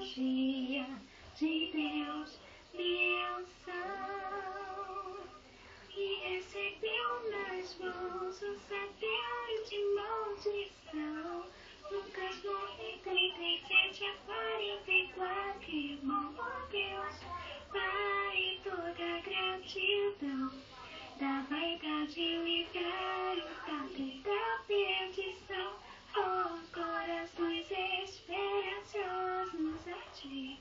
tecnologia de Deus me unção e recebeu nas mãos o satélite de maldição. Lucas 9:37 a 44, irmão, ó Deus, Pai, toda gratidão, da vaidade livrar o padre da perdição. Oh, corações esperançosos a ti,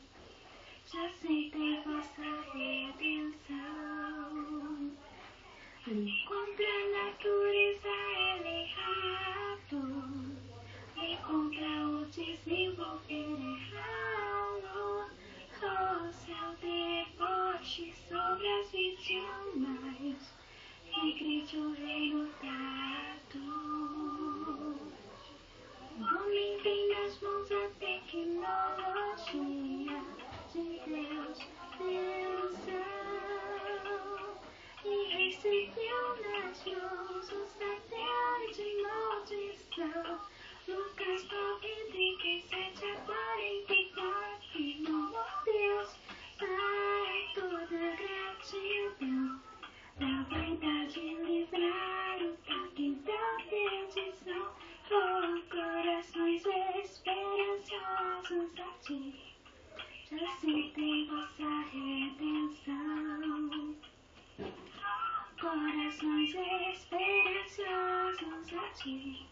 já aceitei vossa redenção. Li contra a natureza ele errado, li contra o desenvolver errado. Oh, seu deboche sobre as vítimas, regride o reino dado. O homem tem nas mãos a tecnologia de Deus, unção, e recebeu nas mãos o satélite de maldição. Lucas 9:37 a 44, irmão, ó Deus, Pai, toda gratidão, da vaidade livrar o toque da perdição. Oh, corações esperançosos a ti, já aceitei vossa redenção. Corações esperançosos a ti,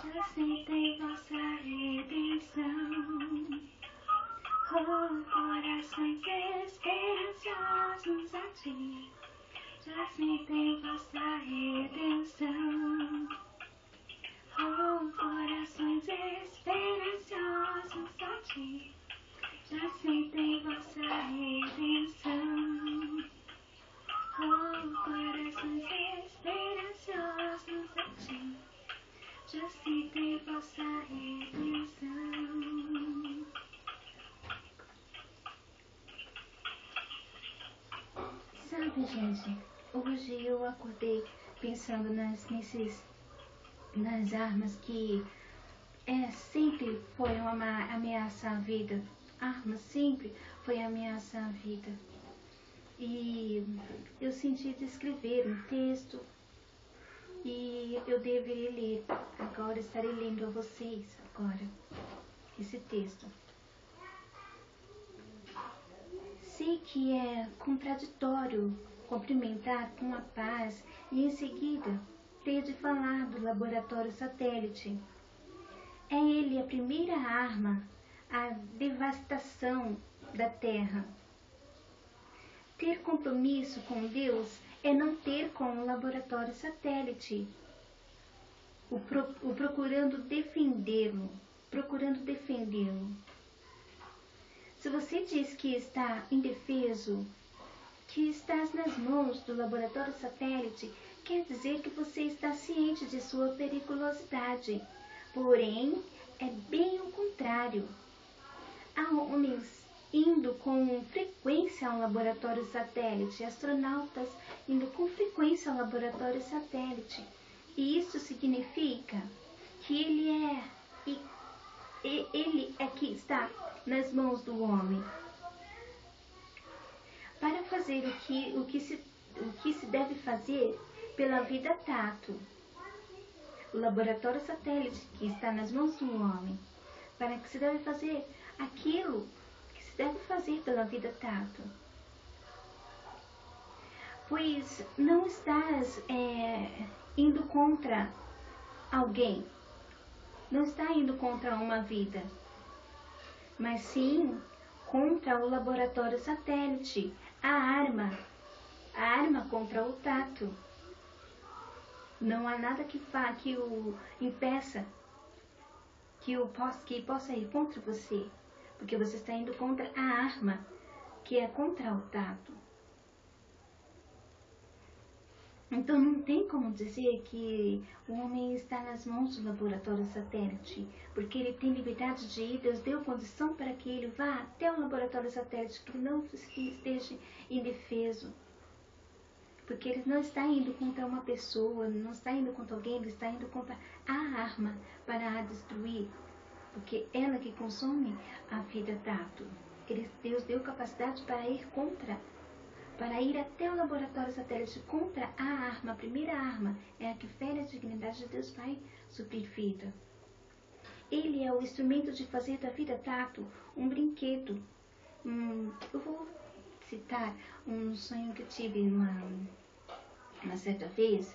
já aceitei vossa redenção. Oh, corações esperançosos a ti, já aceitei vossa redenção. Oh, corações esperançosos a ti, já aceitei vossa redenção. Oh, corações esperançosos a ti, já aceitei vossa redenção. Sabe, gente, hoje eu acordei pensando nas armas que sempre foi uma ameaça à vida. Arma sempre foi ameaça à vida. E eu senti de escrever um texto e eu deveria ler. Agora estarei lendo a vocês esse texto. Sei que é contraditório cumprimentar com a paz e em seguida ter de falar do laboratório satélite. É ele a primeira arma à devastação da Terra. Ter compromisso com Deus é não ter com o laboratório satélite, procurando defendê-lo. Se você diz que está indefeso, que estás nas mãos do laboratório satélite, quer dizer que você está ciente de sua periculosidade. Porém, é bem o contrário. Há homens indo com frequência ao laboratório satélite, astronautas indo com frequência ao laboratório satélite. E isso significa que ele é que está nas mãos do homem. Para fazer o que se deve fazer pela vida tato. O laboratório satélite que está nas mãos do homem. Para que se deve fazer aquilo que se deve fazer pela vida tato. Pois não estás indo contra alguém. Não está indo contra uma vida. Mas sim contra o laboratório satélite. A arma contra o tato. Não há nada que o impeça, que possa ir contra você, porque você está indo contra a arma, que é contra o tato. Então não tem como dizer que o homem está nas mãos do laboratório satélite, porque ele tem liberdade de ir. Deus deu condição para que ele vá até o laboratório satélite, que não esteja indefeso. Porque ele não está indo contra uma pessoa, não está indo contra alguém, ele está indo contra a arma para a destruir. porque ela que consome a vida tátil. Deus deu capacidade para ir até o laboratório satélite contra a arma. A primeira arma é a que fere a dignidade de Deus, vai suprir vida. Ele é o instrumento de fazer da vida tátil um brinquedo. Eu vou citar um sonho que eu tive uma certa vez,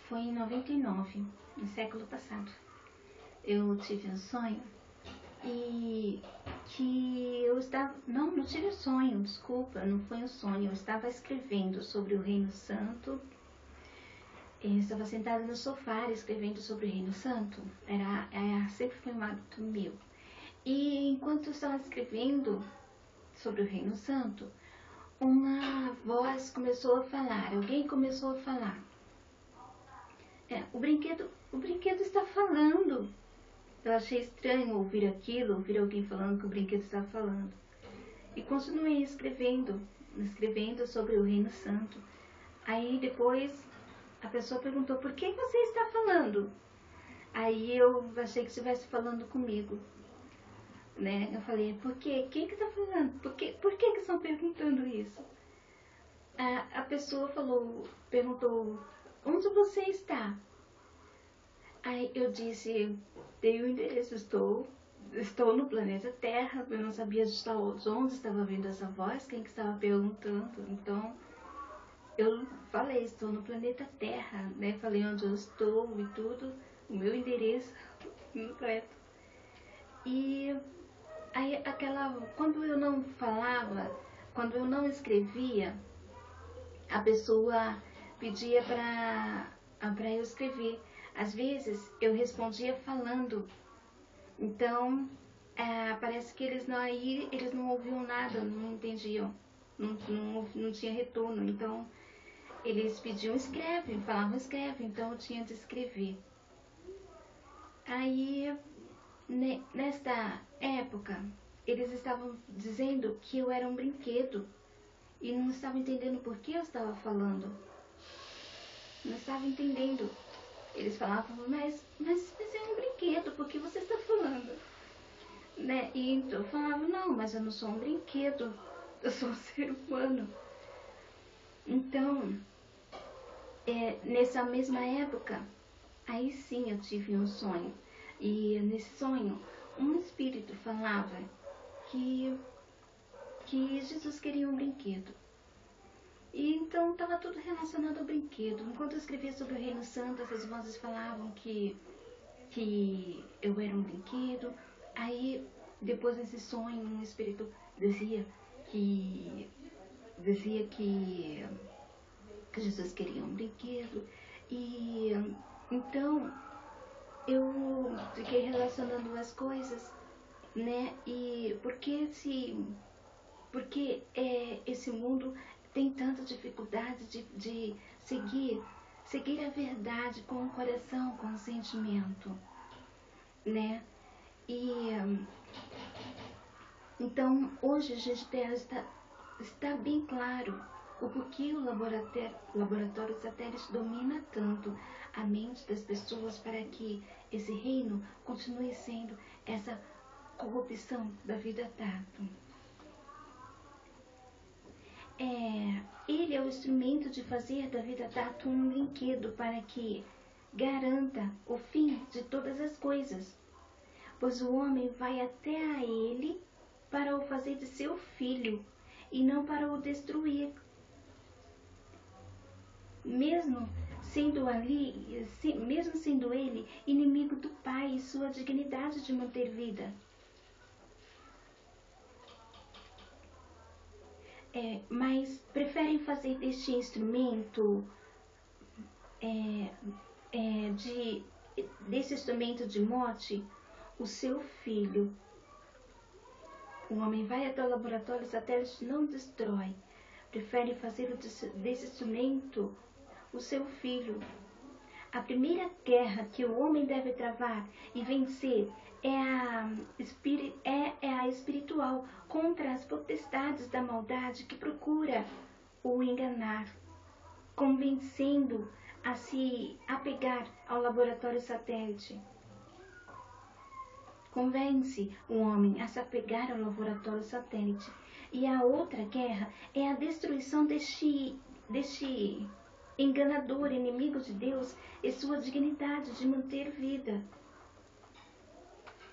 foi em 99, no século passado. Eu tive um sonho e que eu estava... Não tive um sonho, desculpa, não foi um sonho. Eu estava escrevendo sobre o Reino Santo. Eu estava sentada no sofá escrevendo sobre o Reino Santo. Sempre foi um hábito meu. E enquanto eu estava escrevendo sobre o Reino Santo, uma voz começou a falar. Alguém começou a falar. O brinquedo está falando. Eu achei estranho ouvir aquilo, ouvir alguém falando que o brinquedo estava falando. E continuei escrevendo sobre o Reino Santo. Aí depois a pessoa perguntou, por que você está falando? Aí eu achei que estivesse falando comigo. Né? Eu falei, por quê? Quem que está falando? Por que estão perguntando isso? A pessoa perguntou, onde você está? Aí eu disse, dei o endereço, estou no planeta Terra. Eu não sabia de onde estava vindo essa voz, quem que estava perguntando. Então eu falei, estou no planeta Terra, né? Falei onde eu estou e tudo, o meu endereço completo. E aí quando eu não falava, quando eu não escrevia, a pessoa pedia para eu escrever. Às vezes eu respondia falando, então parece que eles não ouviam nada, não entendiam, não tinha retorno. Então eles pediam escreve, falavam escreve, então eu tinha de escrever. Aí nesta época eles estavam dizendo que eu era um brinquedo e não estavam entendendo por que eu estava falando. Não estavam entendendo. Eles falavam, mas é um brinquedo, por que você está falando? Né? E então eu falava, não, mas eu não sou um brinquedo, eu sou um ser humano. Então, nessa mesma época, aí sim eu tive um sonho. E nesse sonho, um espírito falava que Jesus queria um brinquedo. E então estava tudo relacionado ao brinquedo. Enquanto eu escrevia sobre o Reino Santo, essas vozes falavam que eu era um brinquedo. Aí, depois desse sonho, um espírito dizia que Jesus queria um brinquedo. E então eu fiquei relacionando as coisas, né? E porque esse mundo tem tanta dificuldade de seguir a verdade com o coração, com o sentimento, né? E então hoje a gente está bem claro o porquê o laboratório satélite domina tanto a mente das pessoas para que esse reino continue sendo essa corrupção da vida tátil. Ele é o instrumento de fazer da vida tátil um brinquedo para que garanta o fim de todas as coisas, pois o homem vai até a ele para o fazer de seu filho e não para o destruir. Mesmo sendo ele inimigo do Pai e sua dignidade de manter vida. Mas preferem fazer deste instrumento desse instrumento de morte o seu filho. O homem vai até o laboratório satélite e não destrói. Prefere fazer desse instrumento o seu filho. A primeira guerra que o homem deve travar e vencer é a espiritual contra as potestades da maldade que procura o enganar, convencendo a se apegar ao laboratório satélite. convence o homem a se apegar ao laboratório satélite. E a outra guerra é a destruição deste enganador, inimigo de Deus, e sua dignidade de manter vida.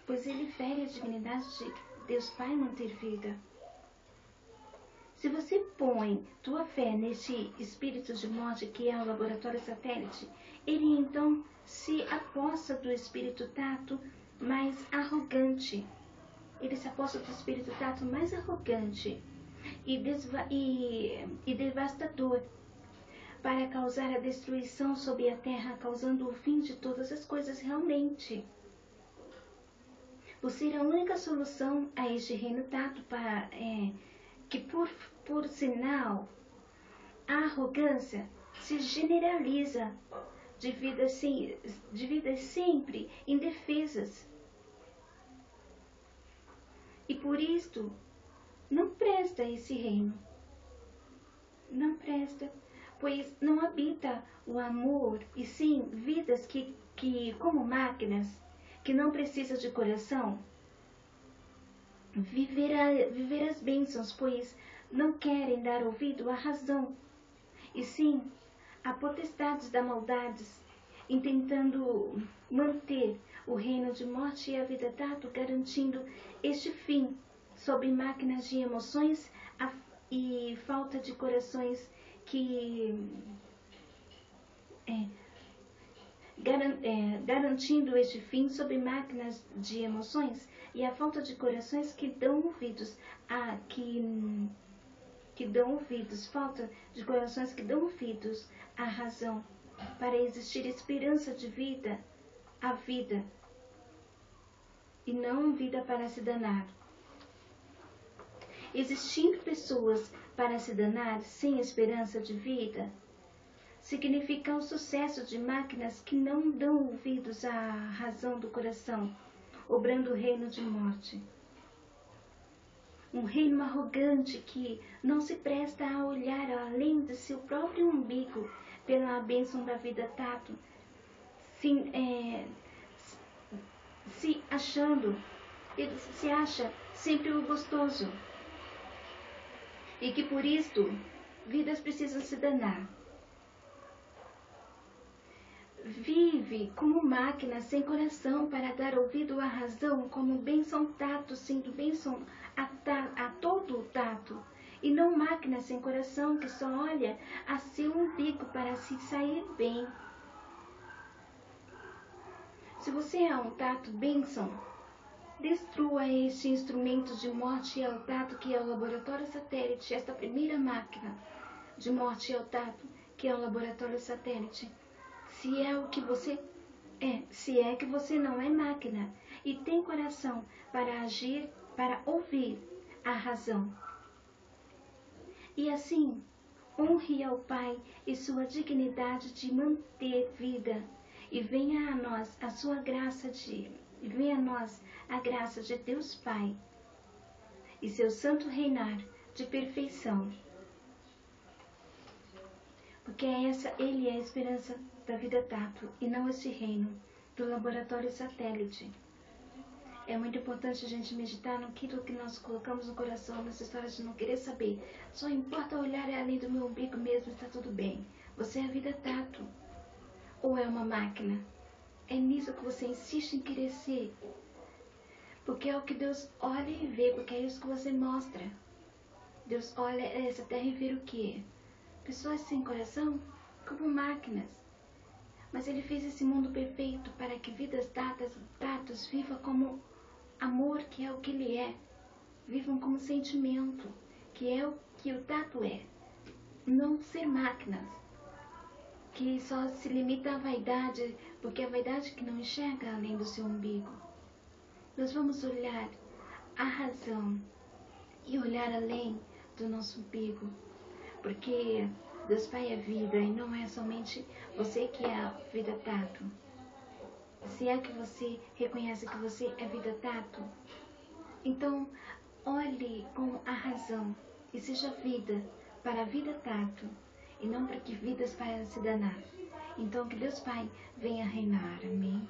Pois ele fere a dignidade de Deus Pai manter vida. Se você põe tua fé neste espírito de morte que é o laboratório satélite, ele então se aposta do espírito tato mais arrogante. Ele se aposta do espírito tato mais arrogante e devastador, para causar a destruição sobre a terra, causando o fim de todas as coisas realmente. Por ser a única solução a este reino tato, que por sinal, a arrogância se generaliza de vidas sempre indefesas. E por isto, não presta esse reino. Não presta, pois não habita o amor, e sim vidas que como máquinas, que não precisam de coração, viver as bênçãos, pois não querem dar ouvido à razão, e sim a potestades da maldades, intentando manter o reino de morte e a vida tato, garantindo este fim sobre máquinas de emoções e falta de corações garantindo este fim sobre máquinas de emoções e a falta de corações que dão ouvidos falta de corações que dão ouvidos à razão, para existir esperança de vida, a vida, e não vida para se danar. Existindo pessoas para se danar sem esperança de vida, significa o sucesso de máquinas que não dão ouvidos à razão do coração, obrando o reino de morte. Um reino arrogante que não se presta a olhar além de seu próprio umbigo pela bênção da vida tato, se acha sempre o gostoso, e que por isto vidas precisam se danar. Vive como máquina sem coração para dar ouvido à razão, como bênção tato, sendo bênção a todo o tato, e não máquina sem coração que só olha a seu umbigo para se sair bem. Se você é um tato bênção, destrua este instrumento de morte ao tato que é o laboratório satélite, esta primeira máquina de morte ao tato que é o laboratório satélite. Se é o que você é, se é que você não é máquina e tem coração para agir, para ouvir a razão. E assim, honre ao Pai e sua dignidade de manter vida, e venha a nós a sua graça venha a nós a graça de Deus Pai e seu santo reinar de perfeição. Porque ele é a esperança da vida tato e não esse reino do laboratório satélite. É muito importante a gente meditar naquilo que nós colocamos no coração, nessa história de não querer saber. Só importa olhar além do meu umbigo mesmo, está tudo bem. Você é a vida tato ou é uma máquina? É nisso que você insiste em querer ser. Porque é o que Deus olha e vê, porque é isso que você mostra. Deus olha essa terra e vê o quê? Pessoas sem coração, como máquinas. Mas Ele fez esse mundo perfeito para que vidas tatos vivam como amor, que é o que Ele é. Vivam como sentimento, que é o que o tato é. Não ser máquinas, que só se limita à vaidade, porque é a vaidade que não enxerga além do seu umbigo. Nós vamos olhar a razão e olhar além do nosso umbigo, porque Deus Pai é vida e não é somente você que é a vida tato. Se é que você reconhece que você é vida tato, então olhe com a razão e seja vida para a vida tato e não para que vidas para se danar. Então que Deus Pai venha reinar. Amém.